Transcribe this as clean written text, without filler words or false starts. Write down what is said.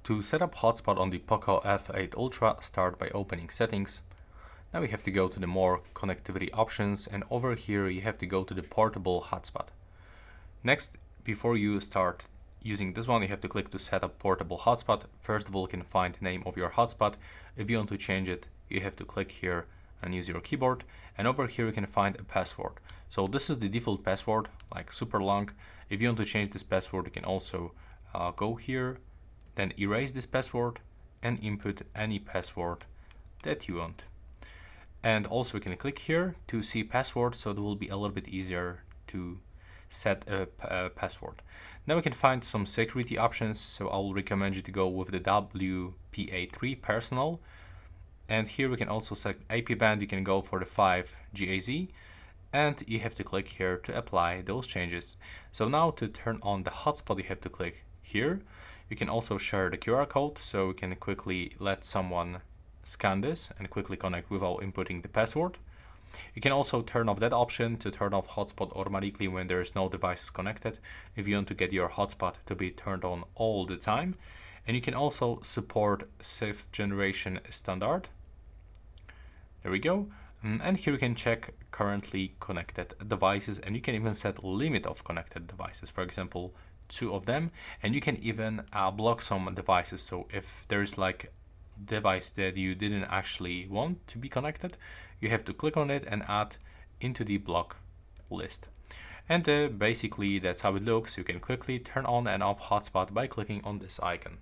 To set up hotspot on the Poco F8 Ultra, start by opening settings. Now we have to go to the more connectivity options, and over here you have to go to the portable hotspot. Next, before you start using this one, you have to click to set up portable hotspot. First of all, you can find the name of your hotspot. If you want to change it, you have to click here and use your keyboard, and over here you can find a password. So this is the default password, like super long. If you want to change this password, you can also go here, then erase this password and input any password that you want. And also you can click here to see password, so it will be a little bit easier to set a password. Now we can find some security options, so I will recommend you to go with the WPA3 personal. And here we can also select IP band. You can go for the 5 GAZ, and you have to click here to apply those changes. So now to turn on the hotspot, you have to click here. You can also share the QR code, so you can quickly let someone scan this and quickly connect without inputting the password. You can also turn off that option to turn off hotspot automatically when there is no devices connected, if you want to get your hotspot to be turned on all the time. And you can also support 6th generation standard. There we go. And here you can check currently connected devices, and you can even set limit of connected devices, for example 2 of them. And you can even block some devices, so if there is like device that you didn't actually want to be connected, you have to click on it and add into the block list. And basically that's how it looks. You can quickly turn on and off hotspot by clicking on this icon.